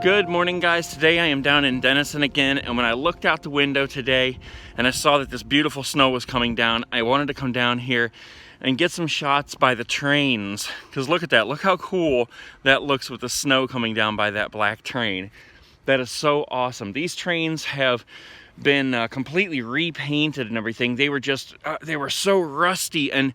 Good morning, guys. Today I am down in Dennison again, and when I looked out the window today and I saw that this beautiful snow was coming down, I wanted to come down here and get some shots by the trains. Because look at that. Look how cool that looks with the snow coming down by that black train. That is so awesome. These trains have been completely repainted and everything. They were just, they were so rusty. And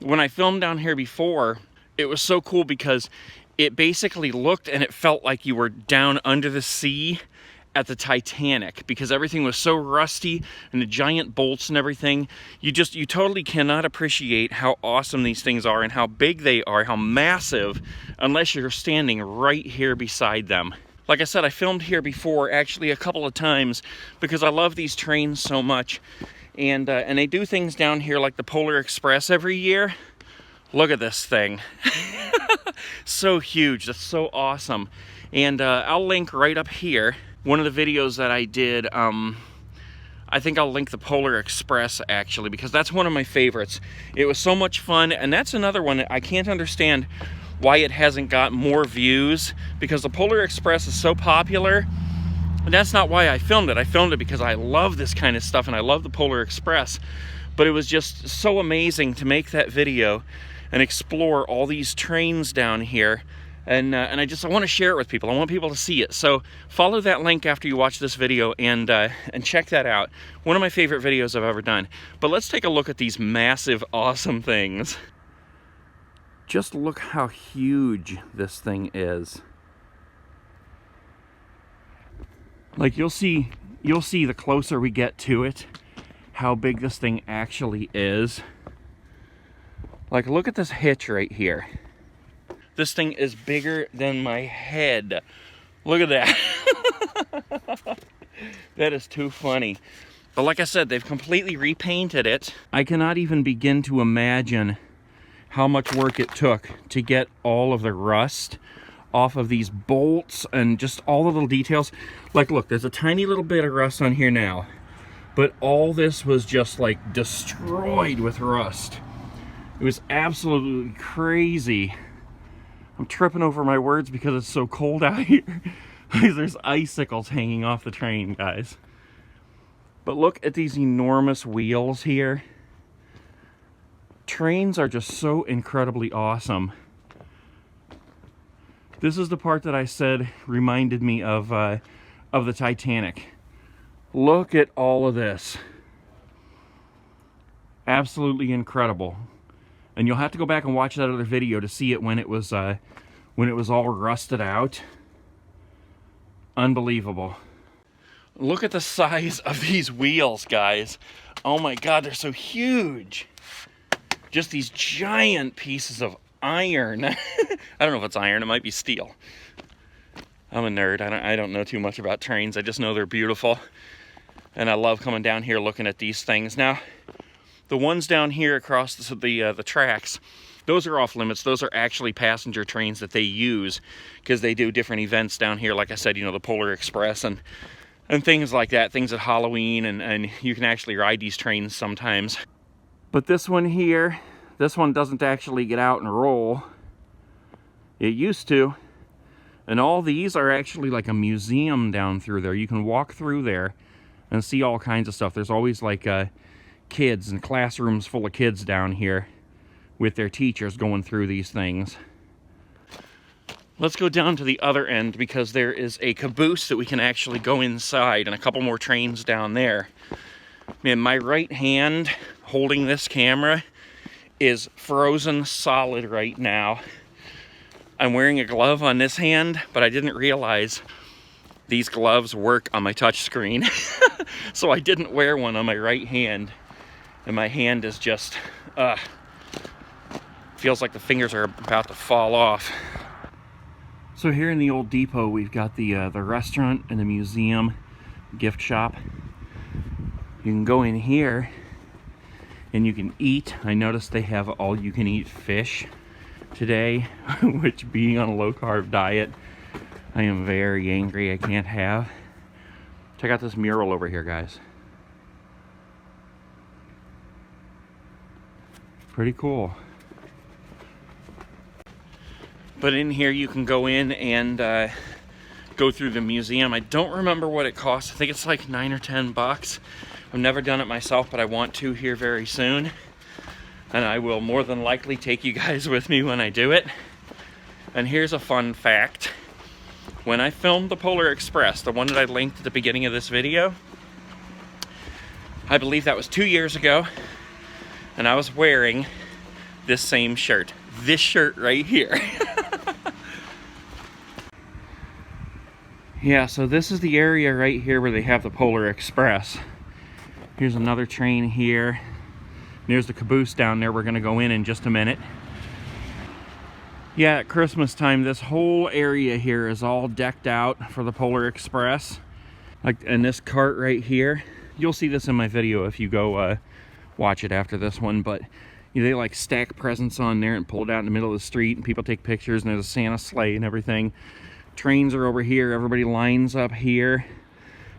when I filmed down here before, it was so cool because it basically looked and it felt like you were down under the sea at the Titanic, because everything was so rusty and the giant bolts and everything. You totally cannot appreciate how awesome these things are and how big they are, how massive, unless you're standing right here beside them. Like I said, I filmed here before, actually a couple of times, because I love these trains so much. And they do things down here like the Polar Express every year. Look at this thing. So huge. That's so awesome. And I'll link right up here one of the videos that I did. I think I'll link the Polar Express, actually, because that's one of my favorites. It was so much fun, and that's another one that I can't understand why it hasn't got more views, because the Polar Express is so popular. And that's not why I filmed it. I filmed it because I love this kind of stuff and I love the Polar Express. But it was just so amazing to make that video and explore all these trains down here. And I want to share it with people. I want people to see it. So follow that link after you watch this video and check that out. One of my favorite videos I've ever done. But let's take a look at these massive, awesome things. Just look how huge this thing is. Like you'll see the closer we get to it, how big this thing actually is. Like, look at this hitch right here. This thing is bigger than my head. Look at that. That is too funny. But like I said, they've completely repainted it. I cannot even begin to imagine how much work it took to get all of the rust off of these bolts and just all the little details. Like, look, there's a tiny little bit of rust on here now, but all this was just like destroyed with rust. It was absolutely crazy. I'm tripping over my words because it's so cold out here. There's icicles hanging off the train, guys. But look at these enormous wheels here. Trains are just so incredibly awesome. This is the part that I said reminded me of the Titanic. Look at all of this. Absolutely incredible. And you'll have to go back and watch that other video to see it when it was all rusted out. Unbelievable. Look at the size of these wheels, guys. Oh my God, they're so huge. Just these giant pieces of iron. I don't know if it's iron, it might be steel. I'm a nerd. I don't know too much about trains. I just know they're beautiful. And I love coming down here looking at these things. Now, the ones down here across the tracks, those are off limits. Those are actually passenger trains that they use because they do different events down here. Like I said, you know, the Polar Express and things like that, things at Halloween, and you can actually ride these trains sometimes. But this one here, this one doesn't actually get out and roll. It used to. And all these are actually like a museum down through there. You can walk through there and see all kinds of stuff. There's always like kids and classrooms full of kids down here with their teachers going through these things. Let's go down to the other end because there is a caboose that we can actually go inside and a couple more trains down there. Man, my right hand holding this camera is frozen solid right now. I'm wearing a glove on this hand, but I didn't realize these gloves work on my touch screen. So I didn't wear one on my right hand. And my hand is just, feels like the fingers are about to fall off. So here in the old depot, we've got the restaurant and the museum gift shop. You can go in here and you can eat. I noticed they have all-you-can-eat fish today, which, being on a low-carb diet, I am very angry I can't have. Check out this mural over here, guys. Pretty cool. But in here you can go in and go through the museum. I don't remember what it costs. I think it's like $9 or $10. I've never done it myself, but I want to here very soon. And I will more than likely take you guys with me when I do it. And here's a fun fact. When I filmed the Polar Express, the one that I linked at the beginning of this video, I believe that was 2 years ago, and I was wearing this same shirt. This shirt right here. Yeah, so this is the area right here where they have the Polar Express. Here's another train here. There's the caboose down there. We're gonna go in just a minute. Yeah, at Christmas time, this whole area here is all decked out for the Polar Express. Like, and this cart right here, you'll see this in my video if you go watch it after this one, but you know, they like stack presents on there and pull it out in the middle of the street, and people take pictures, and there's a Santa sleigh and everything. Trains are over here. Everybody lines up here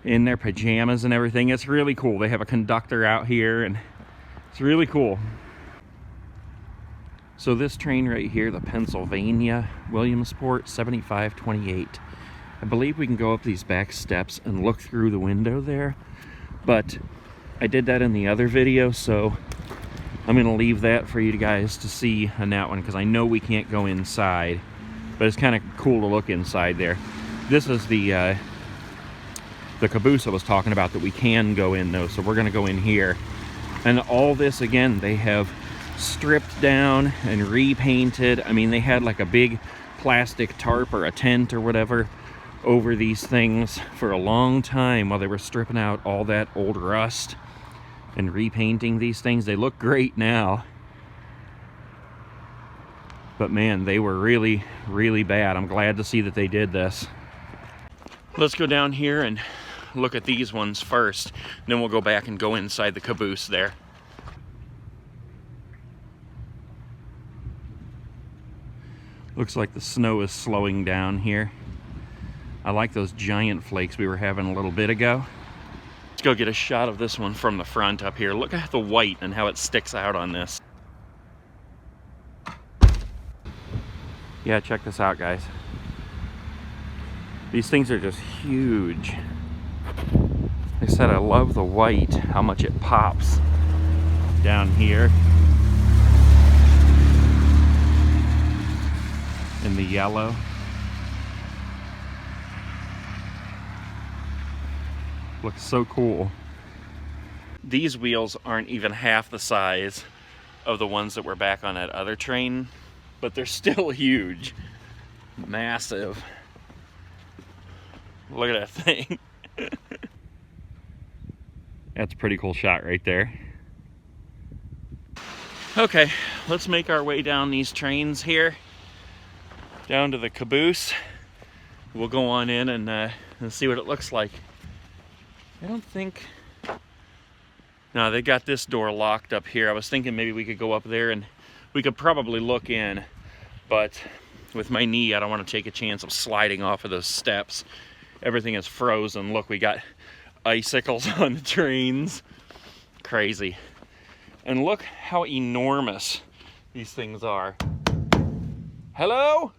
in their pajamas and everything. It's really cool. They have a conductor out here, and it's really cool. So this train right here, the Pennsylvania Williamsport 7528. I believe we can go up these back steps and look through the window there, but I did that in the other video, so I'm going to leave that for you guys to see on that one, because I know we can't go inside, but it's kind of cool to look inside there. This is the caboose I was talking about that we can go in though, so we're going to go in here. And all this, again, they have stripped down and repainted. I mean, they had like a big plastic tarp or a tent or whatever over these things for a long time while they were stripping out all that old rust and repainting these things. They look great now, but man, they were really, really bad. I'm glad to see that they did this. Let's go down here and look at these ones first, then we'll go back and go inside the caboose there. Looks like the snow is slowing down here. I like those giant flakes we were having a little bit ago. Let's go get a shot of this one from the front up here. Look at the white and how it sticks out on this. Yeah, check this out, guys. These things are just huge. Like I said, I love the white, how much it pops down here. And the yellow. Looks so cool. These wheels aren't even half the size of the ones that were back on that other train, but they're still huge. Massive. Look at that thing. That's a pretty cool shot right there. Okay, let's make our way down these trains here, down to the caboose. We'll go on in and see what it looks like. I don't think... No, they got this door locked up here. I was thinking maybe we could go up there and we could probably look in, but with my knee, I don't want to take a chance of sliding off of those steps. Everything is frozen. Look, we got icicles on the trains. Crazy. And look how enormous these things are. Hello?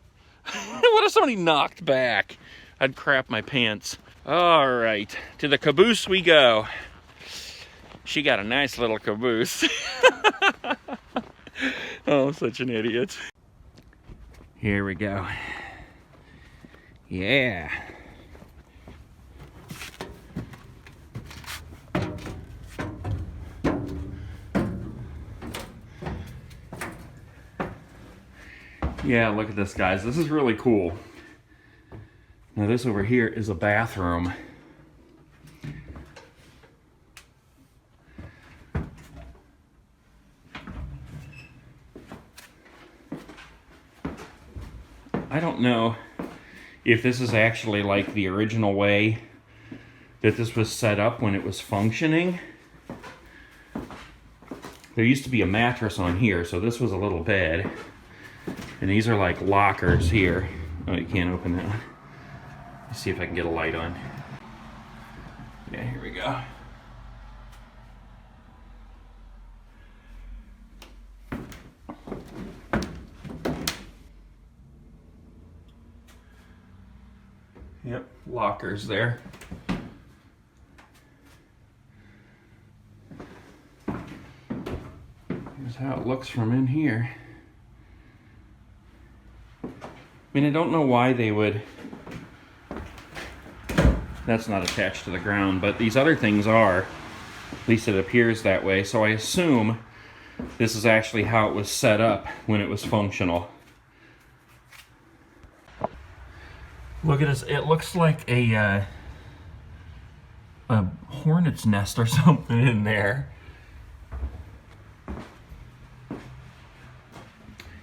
What if somebody knocked back? I'd crap my pants. All right, to the caboose we go. She got a nice little caboose. Oh, I'm such an idiot. Here we go. Yeah. Yeah, look at this, guys. This is really cool. Now this over here is a bathroom. I don't know if this is actually like the original way that this was set up when it was functioning. There used to be a mattress on here, so this was a little bed. And these are like lockers here. Oh, you can't open that one. Let's see if I can get a light on. Yeah, here we go. Yep. walkers there. Here's how it looks from in here. I mean, I don't know why they would... That's not attached to the ground, but these other things are. At least it appears that way. So I assume this is actually how it was set up when it was functional. Look at this. It looks like a hornet's nest or something in there.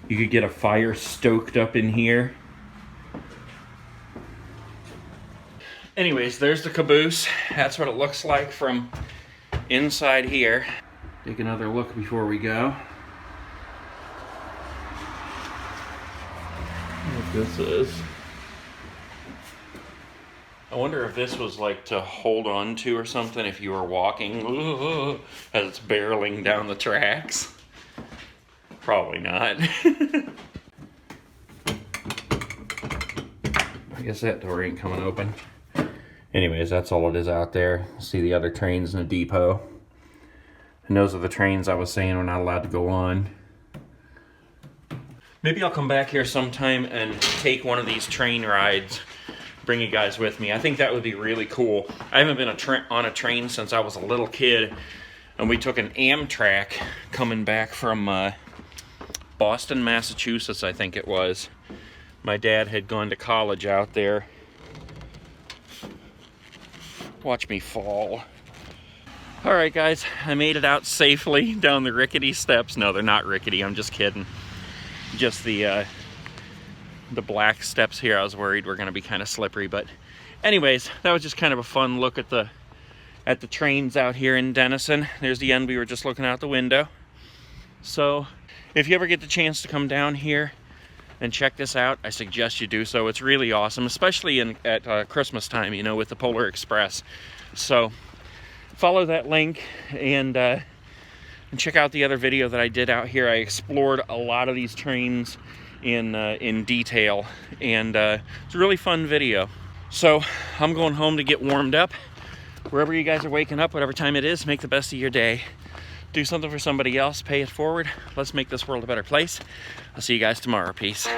You could get a fire stoked up in here. Anyways, there's the caboose. That's what it looks like from inside here. Take another look before we go. What this is. I wonder if this was like to hold on to or something if you were walking as it's barreling down the tracks. Probably not. I guess that door ain't coming open. Anyways, that's all it is out there. See the other trains in the depot. And those are the trains I was saying we're not allowed to go on. Maybe I'll come back here sometime and take one of these train rides. Bring you guys with me. I think that would be really cool. I haven't been on a train since I was a little kid. And we took an Amtrak coming back from Boston, Massachusetts, I think it was. My dad had gone to college out there. Watch me fall. All right, guys, I made it out safely down the rickety steps. No, they're not rickety, I'm just kidding. Just the black steps here, I was worried were gonna be kind of slippery, but anyways, that was just kind of a fun look at the trains out here in Dennison. There's the end we were just looking out the window. So if you ever get the chance to come down here and check this out, I suggest you do so. It's really awesome, especially at Christmas time, you know, with the Polar Express. So follow that link and check out the other video that I did out here. I explored a lot of these trains in detail, and it's a really fun video. So I'm going home to get warmed up. Wherever you guys are waking up, whatever time it is, make the best of your day. Do something for somebody else, pay it forward. Let's make this world a better place. I'll see you guys tomorrow. Peace.